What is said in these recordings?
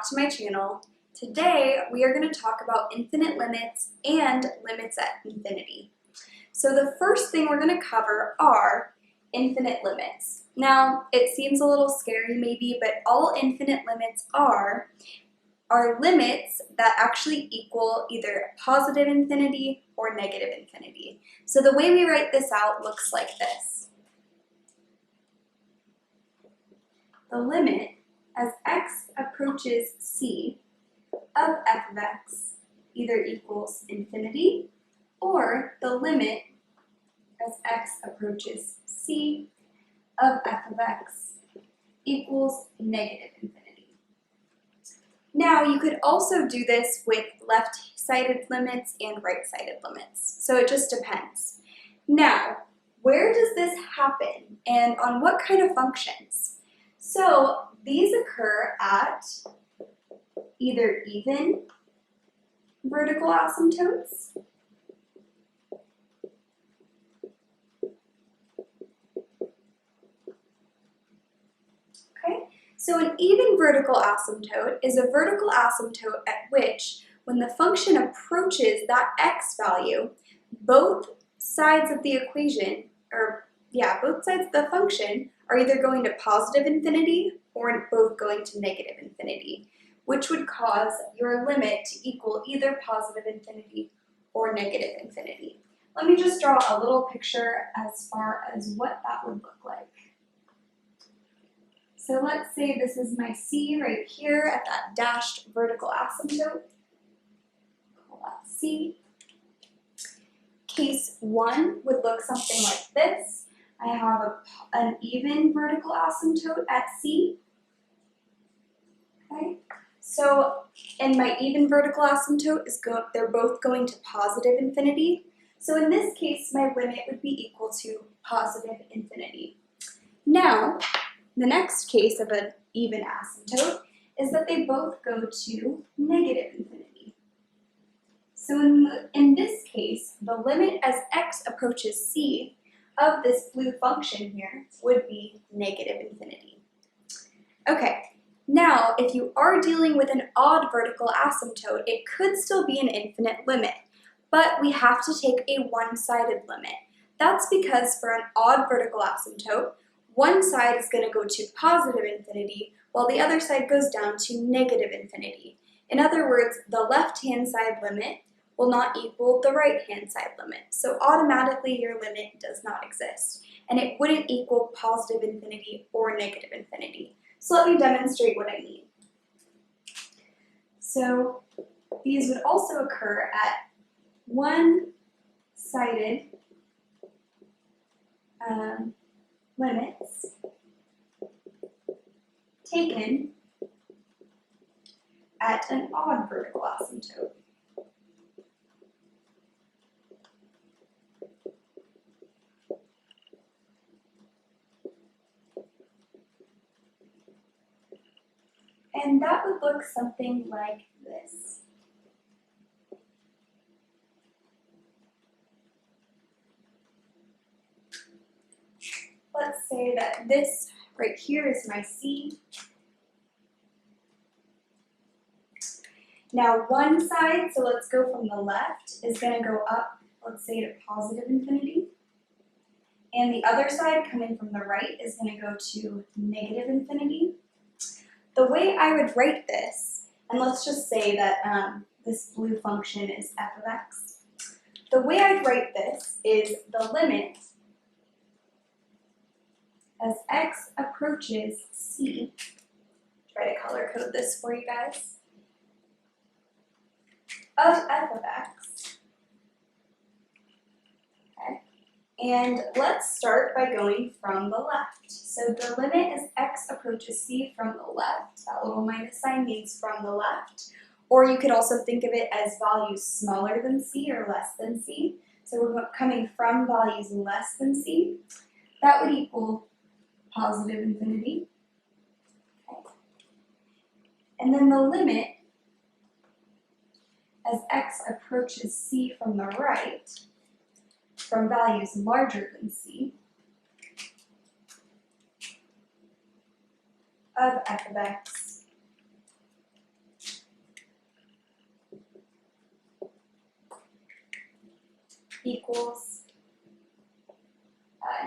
back to my channel. Today we are going to talk about infinite limits and limits at infinity. So the first thing we're going to cover are infinite limits. Now it seems a little scary maybe, but all infinite limits are limits that actually equal either positive infinity or negative infinity. So the way we write this out looks like this. The limit as x approaches c of f of x either equals infinity, or the limit as x approaches c of f of x equals negative infinity. Now you could also do this with left-sided limits and right-sided limits, so it just depends. Now, where does this happen and on what kind of functions? So these occur at either even vertical asymptotes So an even vertical asymptote is a vertical asymptote at which, when the function approaches that x value, both sides of the equation, both sides of the function are either going to positive infinity or both going to negative infinity, which would cause your limit to equal either positive infinity or negative infinity. Let me just draw a little picture as far as what that would look like. So let's say this is my C right here at that dashed vertical asymptote. Call that C. Case 1 would look something like this. I have an even vertical asymptote at C. Okay. So in my even vertical asymptote, they're both going to positive infinity. So in this case, my limit would be equal to positive infinity. Now, the next case of an even asymptote is that they both go to negative infinity. So in this case, the limit as x approaches c of this blue function here would be negative infinity. Okay, now if you are dealing with an odd vertical asymptote, it could still be an infinite limit, but we have to take a one-sided limit. That's because for an odd vertical asymptote, one side is going to go to positive infinity, while the other side goes down to negative infinity. In other words, the left-hand side limit will not equal the right-hand side limit. So automatically your limit does not exist, and it wouldn't equal positive infinity or negative infinity. So let me demonstrate what I mean. So these would also occur at one-sided limits taken at an odd vertical asymptote. And that would look something like this. Let's say that this right here is my C. Now one side, so let's go from the left, is going to go up, let's say to positive infinity. And the other side, coming from the right, is going to go to negative infinity. The way I would write this, and let's just say that this blue function is f of x. The way I'd write this is the limit as x approaches c, try to color code this for you guys, of f of x. Okay. And let's start by going from the left. So the limit as x approaches c from the left, that little minus sign means from the left, or you could also think of it as values smaller than c or less than c. So we're coming from values less than c. That would equal positive infinity. Okay. And then the limit as x approaches c from the right, from values larger than c, of f of x equals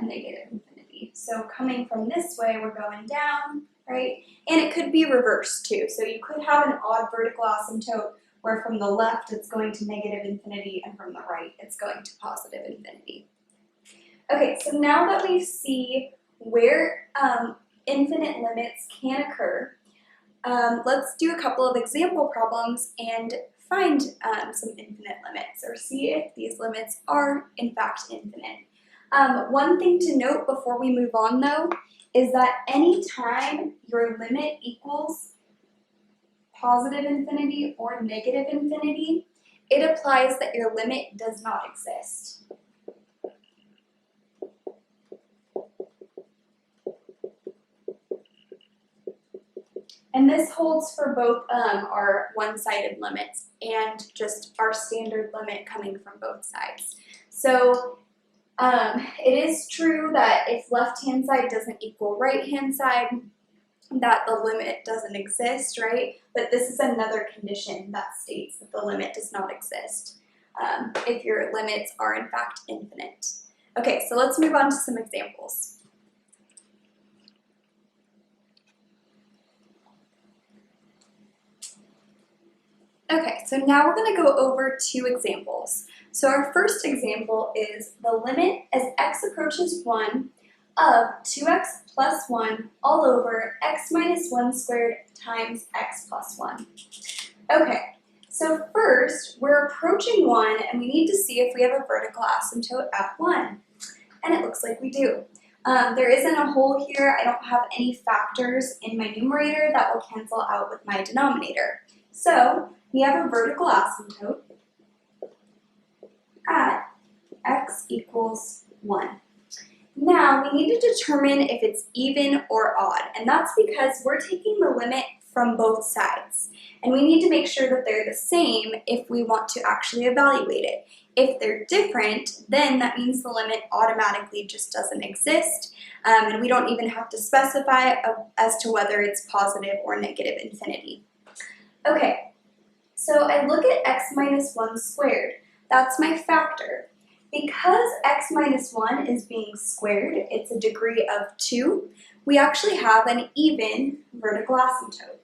negative infinity. So coming from this way, we're going down, right? And it could be reversed too. So you could have an odd vertical asymptote where from the left it's going to negative infinity and from the right it's going to positive infinity. Okay, so now that we see where infinite limits can occur, let's do a couple of example problems and find some infinite limits or see if these limits are in fact infinite. One thing to note before we move on though is that anytime your limit equals positive infinity or negative infinity, it applies that your limit does not exist. And this holds for both our one-sided limits and just our standard limit coming from both sides. So it is true that if left-hand side doesn't equal right-hand side, that the limit doesn't exist, right? But this is another condition that states that the limit does not exist if your limits are in fact infinite. Okay, so let's move on to some examples. Okay, so now we're going to go over two examples. So our first example is the limit as x approaches 1 of 2x plus 1 all over x minus 1 squared times x plus 1. Okay, so first we're approaching 1 and we need to see if we have a vertical asymptote at 1. And it looks like we do. There isn't a hole here. I don't have any factors in my numerator that will cancel out with my denominator. So we have a vertical asymptote at x equals 1. Now, we need to determine if it's even or odd, and that's because we're taking the limit from both sides. And we need to make sure that they're the same if we want to actually evaluate it. If they're different, then that means the limit automatically just doesn't exist, and we don't even have to specify as to whether it's positive or negative infinity. Okay, so I look at x minus 1 squared. That's my factor. Because x minus 1 is being squared, it's a degree of 2, we actually have an even vertical asymptote.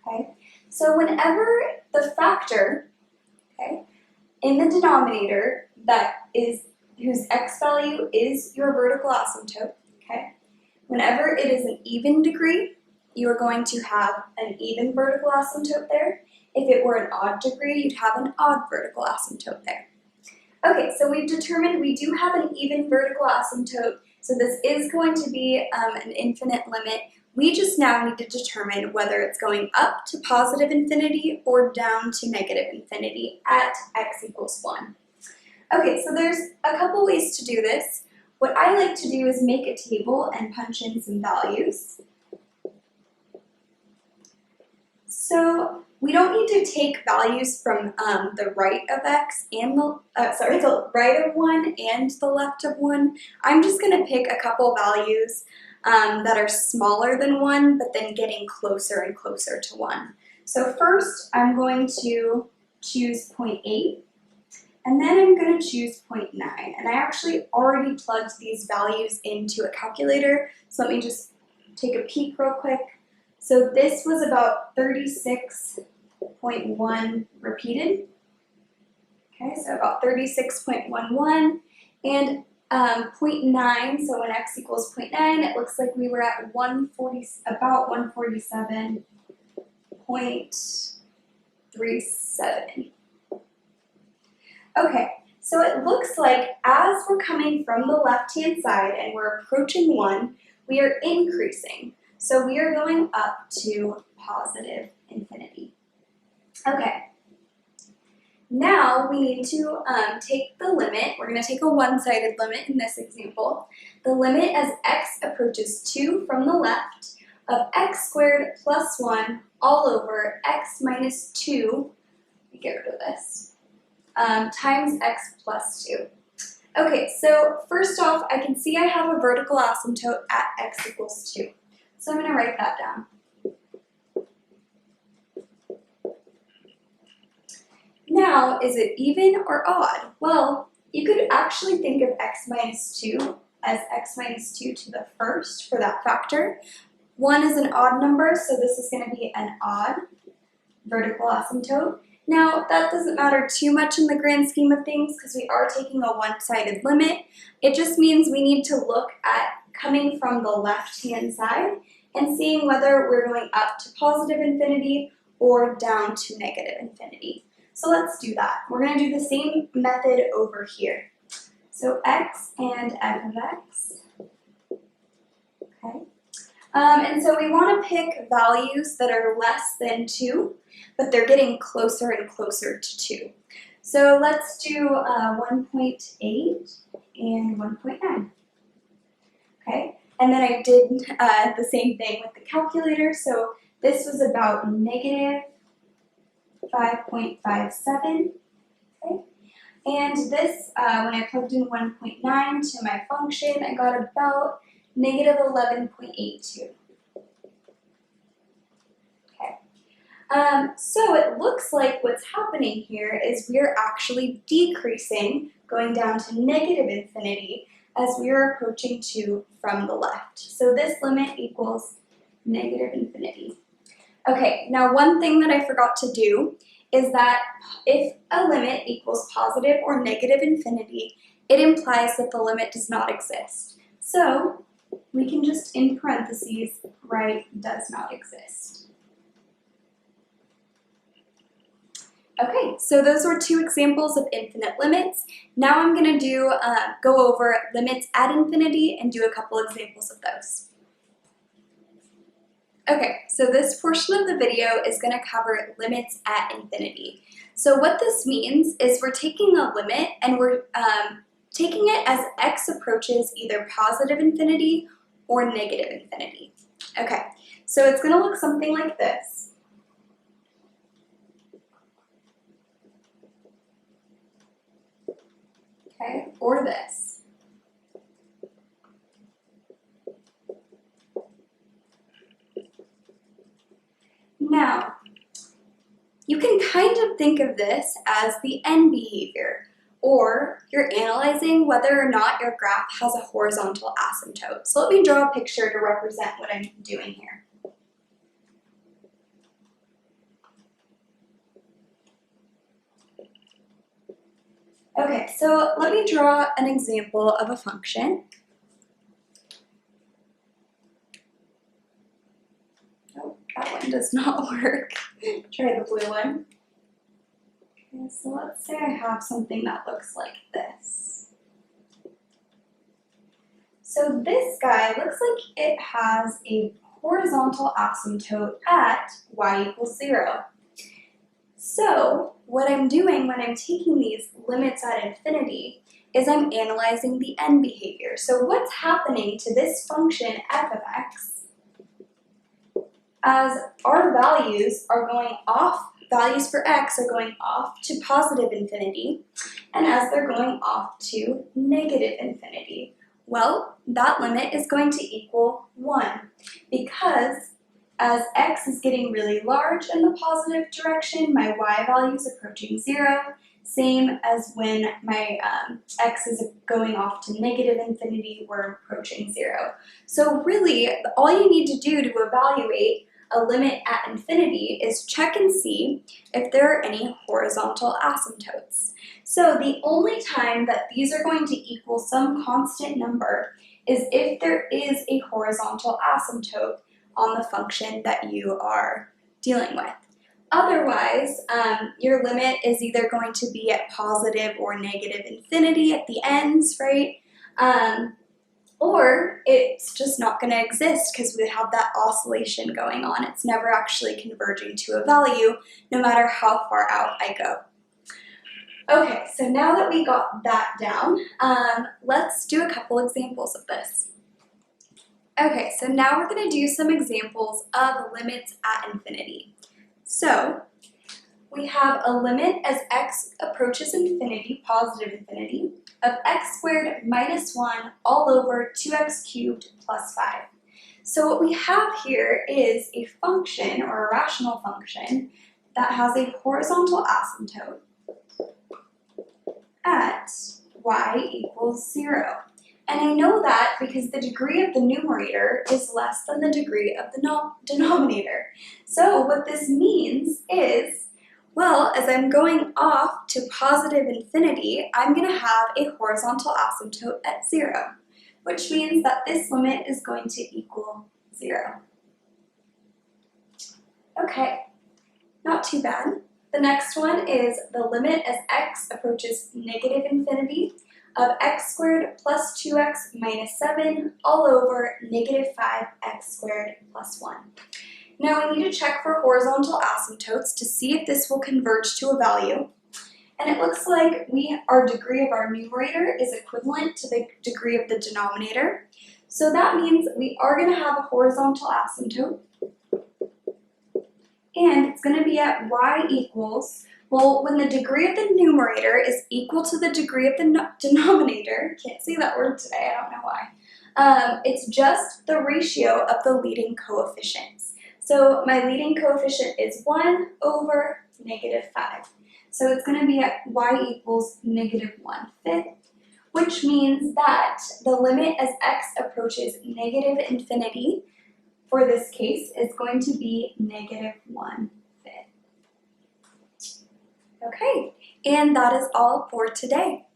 Okay, so whenever the factor, okay, in the denominator whose x value is your vertical asymptote, okay, whenever it is an even degree, you are going to have an even vertical asymptote there. If it were an odd degree, you'd have an odd vertical asymptote there. Okay, so we've determined we do have an even vertical asymptote, so this is going to be an infinite limit. We just now need to determine whether it's going up to positive infinity or down to negative infinity at x equals 1. Okay, so there's a couple ways to do this. What I like to do is make a table and punch in some values. So we don't need to take values from the right of x and the right of 1 and the left of 1. I'm just going to pick a couple values that are smaller than 1, but then getting closer and closer to 1. So first, I'm going to choose 0.8, and then I'm going to choose 0.9. And I actually already plugged these values into a calculator, so let me just take a peek real quick. So this was about 36.1 repeated. Okay, so about 36.11, and 0.9, so when x equals 0.9, it looks like we were at about 147.37. Okay, so it looks like as we're coming from the left-hand side and we're approaching 1, we are increasing. So we are going up to positive infinity. Okay. Now we need to take the limit. We're going to take a one-sided limit in this example. The limit as x approaches 2 from the left of x squared plus 1 all over x minus 2, let me get rid of this, times x plus 2. Okay, so first off, I can see I have a vertical asymptote at x equals 2. So I'm going to write that down. Now, is it even or odd? Well, you could actually think of x minus 2 as x minus 2 to the first for that factor. 1 is an odd number, so this is going to be an odd vertical asymptote. Now, that doesn't matter too much in the grand scheme of things because we are taking a one-sided limit. It just means we need to look at coming from the left-hand side and seeing whether we're going up to positive infinity or down to negative infinity. So let's do that. We're going to do the same method over here. So x and f of x. Okay. And so we want to pick values that are less than 2, but they're getting closer and closer to 2. So let's do 1.8 and 1.9. Okay, and then I did the same thing with the calculator. So this was about negative 5.57. Okay, and this, when I plugged in 1.9 to my function, I got about negative 11.82. Okay, so it looks like what's happening here is we're actually decreasing, going down to negative infinity as we are approaching 2 from the left. So this limit equals negative infinity. Okay, now one thing that I forgot to do is that if a limit equals positive or negative infinity, it implies that the limit does not exist. So we can just, in parentheses, write does not exist. Okay, so those were 2 examples of infinite limits. Now I'm going to go over limits at infinity and do a couple examples of those. Okay, so this portion of the video is going to cover limits at infinity. So what this means is we're taking a limit and we're taking it as x approaches either positive infinity or negative infinity. Okay, so it's going to look something like this. Okay, or this. Now, you can kind of think of this as the end behavior, or you're analyzing whether or not your graph has a horizontal asymptote. So let me draw a picture to represent what I'm doing here. Okay, so let me draw an example of a function. Oh, that one does not work. Try the blue one. Okay, so let's say I have something that looks like this. So this guy looks like it has a horizontal asymptote at y equals 0. So what I'm doing when I'm taking these limits at infinity is I'm analyzing the end behavior. So what's happening to this function f of x as our values are going off, values for x are going off to positive infinity, and as they're going off to negative infinity, well, that limit is going to equal 1 because as x is getting really large in the positive direction, my y value is approaching 0, same as when my x is going off to negative infinity, we're approaching 0. So really, all you need to do to evaluate a limit at infinity is check and see if there are any horizontal asymptotes. So the only time that these are going to equal some constant number is if there is a horizontal asymptote on the function that you are dealing with. Otherwise, your limit is either going to be at positive or negative infinity at the ends, right? Or it's just not going to exist because we have that oscillation going on. It's never actually converging to a value, no matter how far out I go. Okay, so now that we got that down, let's do a couple examples of this. Okay, so now we're going to do some examples of limits at infinity. So we have a limit as x approaches infinity, positive infinity, of x squared minus 1 all over 2x cubed plus 5. So what we have here is a function or a rational function that has a horizontal asymptote. y equals 0. And I know that because the degree of the numerator is less than the degree of the denominator. So what this means is, well, as I'm going off to positive infinity, I'm going to have a horizontal asymptote at 0, which means that this limit is going to equal 0. Okay, not too bad. The next one is the limit as x approaches negative infinity of x squared plus 2x minus 7 all over negative 5x squared plus 1. Now we need to check for horizontal asymptotes to see if this will converge to a value. And it looks like our degree of our numerator is equivalent to the degree of the denominator. So that means we are going to have a horizontal asymptote. And it's going to be at y equals, well, when the degree of the numerator is equal to the degree of the denominator, can't say that word today, I don't know why, it's just the ratio of the leading coefficients. So my leading coefficient is 1 over negative 5. So it's going to be at y equals negative 1/5, which means that the limit as x approaches negative infinity for this case is going to be negative 1/5. Okay, and that is all for today.